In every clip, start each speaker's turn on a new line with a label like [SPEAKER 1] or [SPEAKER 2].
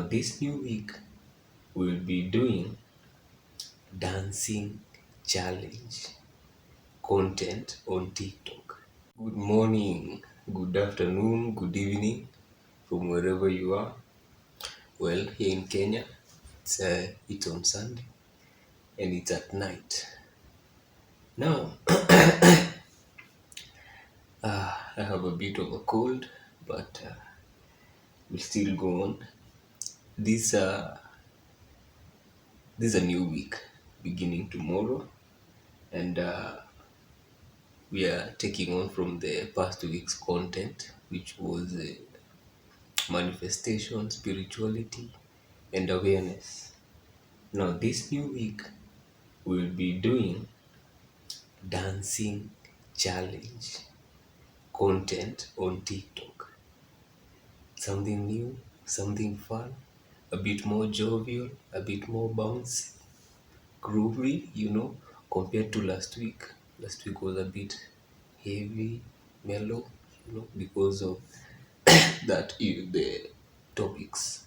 [SPEAKER 1] Now, this new week, we'll be doing dancing challenge content on TikTok. Good morning, good afternoon, good evening from wherever you are. Well, here in Kenya, it's on Sunday and it's at night. Now, I have a bit of a cold, but we'll still go on. This, uh, this is a new week beginning tomorrow, and we are taking on from the past week's content, which was manifestation, spirituality, and awareness. Now, this new week, we'll be doing dancing challenge content on TikTok. Something new, something fun, a bit more jovial, a bit more bouncy, groovy, compared to last week. Last week was a bit heavy, mellow, because of the topics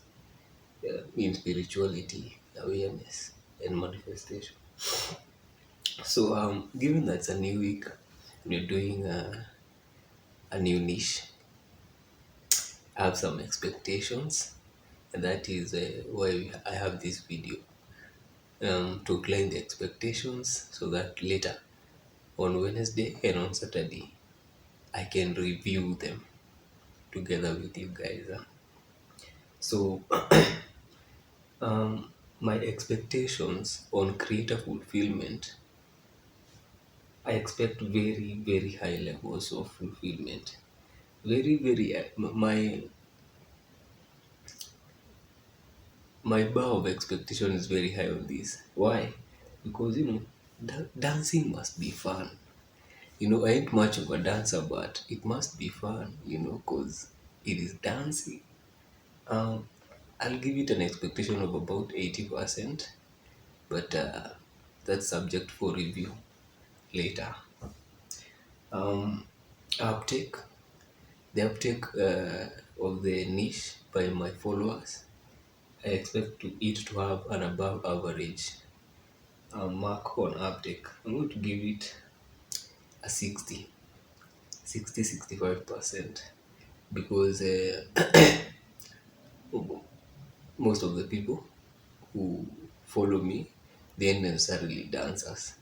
[SPEAKER 1] in spirituality, awareness, and manifestation. So, given that it's a new week, we're doing a new niche. I have some expectations, and that is I have this video to climb the expectations so that later on Wednesday and on Saturday I can review them together with you guys. So, um, my expectations on creator fulfillment, I expect very, very high levels of fulfillment. Very, very, my bar of expectation is very high on this. Why? Because, dancing must be fun. I ain't much of a dancer, but it must be fun, because it is dancing. Um, I'll give it an expectation of about 80%, but that's subject for review later. Um, uptake, the uptake of the niche by my followers, I expect it to have an above average mark on uptake. I'm going to give it a 65%, because most of the people who follow me, they ain't necessarily dancers,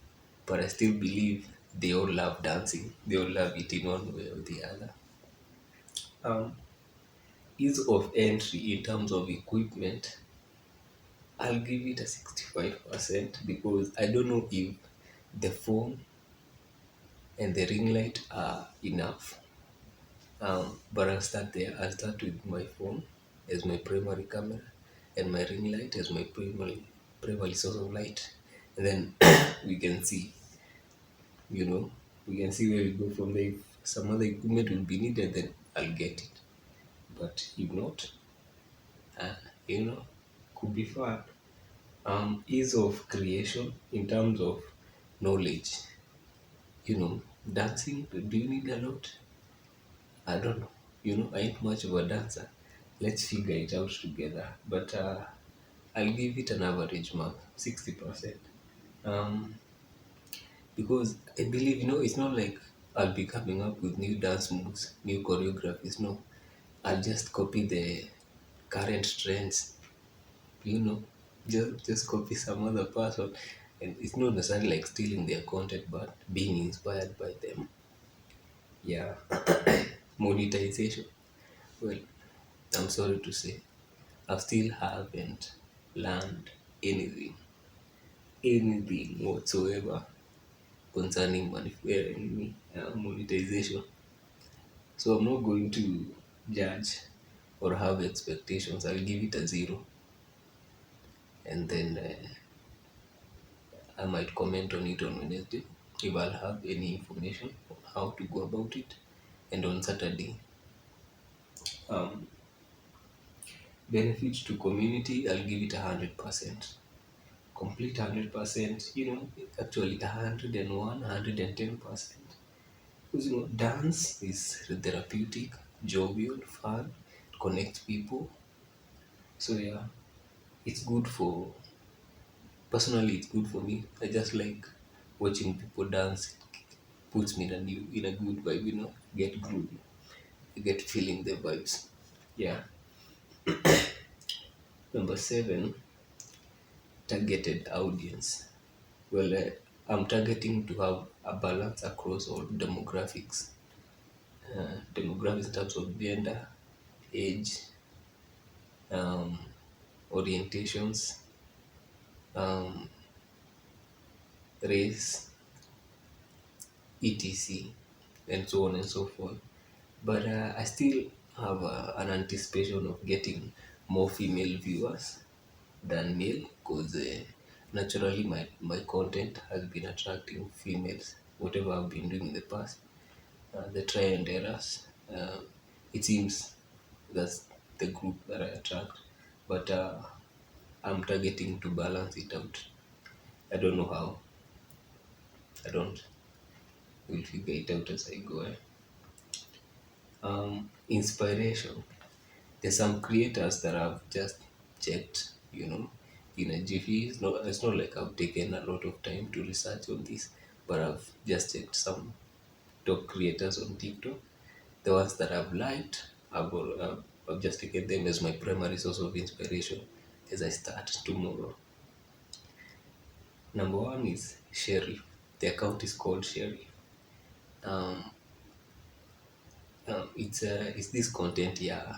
[SPEAKER 1] but I still believe they all love dancing. They all love it in one way or the other. Um, Ease of entry in terms of equipment, I'll give it a 65%, because I don't know if the phone and the ring light are enough. But I'll start there. I'll start with my phone as my primary camera and my ring light as my primary source of light. And then we can see, you know, we can see where we go from there. If some other equipment will be needed, then I'll get it. But if not, uh, you know, could be fun. Ease of creation in terms of knowledge. Dancing, do you need a lot? I don't know. I ain't much of a dancer. Let's figure it out together. But I'll give it an average mark, 60%. Um, because I believe, it's not like I'll be coming up with new dance moves, new choreographies. No, I'll just copy the current trends, you know, just copy some other person. And it's not necessarily like stealing their content, but being inspired by them. Yeah. Monetization. Well, I'm sorry to say, I still haven't learned anything whatsoever concerning monetization. So I'm not going to judge or have expectations. I'll give it a zero, and then I might comment on it on Wednesday if I'll have any information on how to go about it. And on Saturday, um, benefit to community, I'll give it 100%. Complete 100%, actually 101, 110%. Because dance is therapeutic, jovial, fun, it connects people. So yeah, it's good for personally. It's good for me. I just like watching people dance. It puts me in a good vibe. Get groovy. You get feeling the vibes. Yeah. Number seven, targeted audience. Well, I'm targeting to have a balance across all demographics. Demographics in terms of gender, age, um, orientations, um, race, etc., and so on and so forth. But I still have an anticipation of getting more female viewers than male because naturally my content has been attracting females, whatever I've been doing in the past. The try and errors. It seems that's the group that I attract, but I'm targeting to balance it out. I don't know how. I don't. We'll figure it out as I go. Inspiration. There's some creators that I've just checked, in a jiffy. It's not like I've taken a lot of time to research on this, but I've just checked some top creators on TikTok. The ones that I've liked, I've just taken them as my primary source of inspiration as I start tomorrow. Number one is Sheriff. The account is called Sheriff. Um, it's this content, yeah.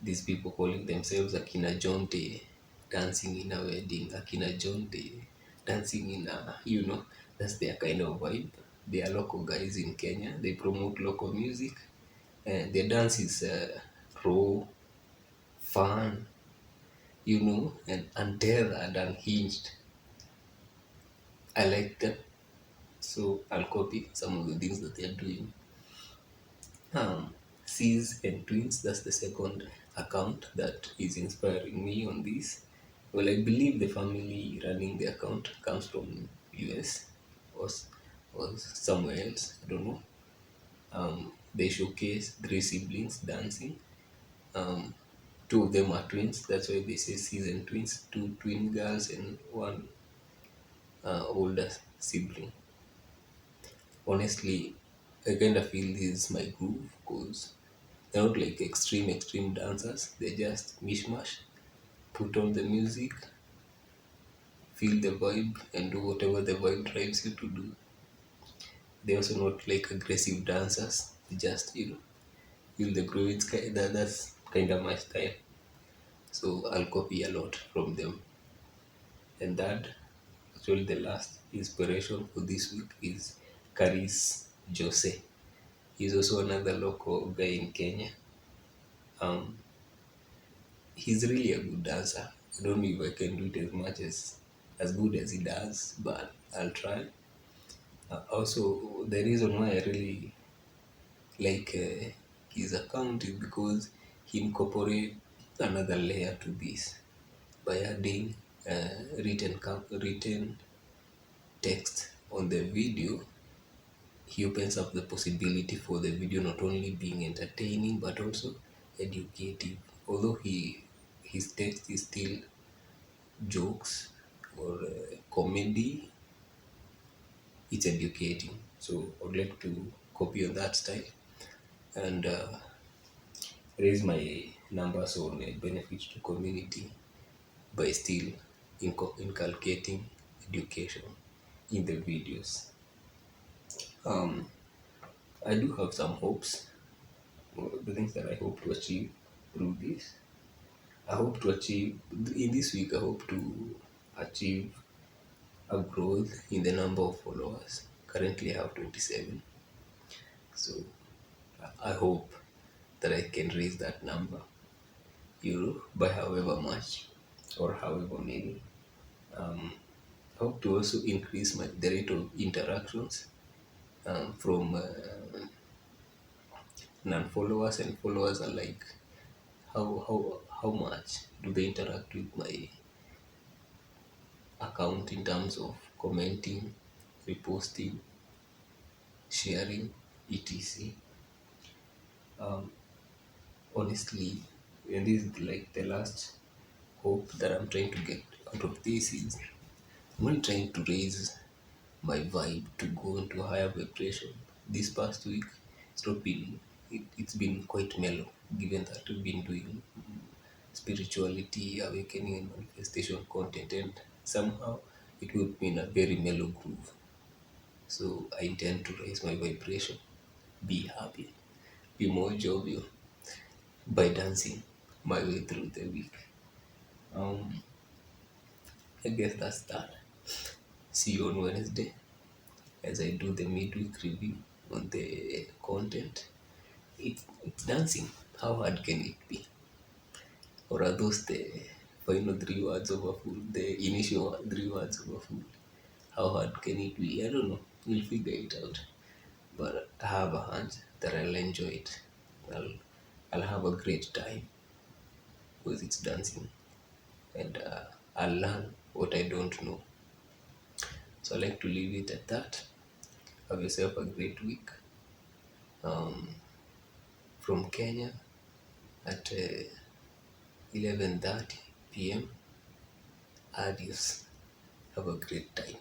[SPEAKER 1] These people calling themselves Akina Jonte, dancing in a wedding, Akina Jonte, dancing in that's their kind of vibe. They are local guys in Kenya. They promote local music, and their dance is raw, fun, and untethered, unhinged. I like them, so I'll copy some of the things that they're doing. Cs and Twins, that's the second account that is inspiring me on this. Well, I believe the family running the account comes from US or, or somewhere else. I don't know. They showcase three siblings dancing. Um, Two of them are twins. That's why they say Cs and Twins. Two twin girls and one older sibling. Honestly, I kind of feel this is my groove because they're not like extreme dancers. They're just mishmash. Put on the music, feel the vibe, and do whatever the vibe drives you to do. They're also not like aggressive dancers. They just feel the groove. That's kind of my style. So I'll copy a lot from them. And that, actually, the last inspiration for this week is Caris Jose. He's also another local guy in Kenya. Um, he's really a good dancer. I don't know if I can do it as much as good as he does, but I'll try. Also, the reason why I really like his account is because he incorporate another layer to this by adding written text on the video. He opens up the possibility for the video not only being entertaining but also educative. Although his text is still jokes or comedy, it's educating. So I'd like to copy on that style and raise my numbers on benefits to community by still inculcating education in the videos. Um, I do have some hopes, the things that I hope to achieve through this. I hope to achieve in this week. I hope to achieve a growth in the number of followers. Currently, I have 27. So I hope that I can raise that number, by however much or however many. I hope to also increase the rate of interactions from non-followers and followers alike. How much do they interact with my account in terms of commenting, reposting, sharing, etc. Honestly, and this is like the last. hope that I'm trying to get out of this is I'm only trying to raise my vibe to go into a higher vibration. This past week, it's been quite mellow, given that we've been doing spirituality, awakening, and manifestation content, and somehow it put me in a very mellow groove. So I intend to raise my vibration, be happy, be more jovial by dancing my way through the week. Um, I guess that's that. See you on Wednesday as I do the midweek review on the content. It's dancing. How hard can it be? Or are those the final three words of a fool, the initial three words of a fool? How hard can it be? I don't know. We'll figure it out. But I have a hunch that I'll enjoy it. I'll, I'll have a great time because it's dancing, and I'll learn what I don't know. So I like to leave it at that. Have yourself a great week. From Kenya at 11:30 p.m. Adios. Have a great time.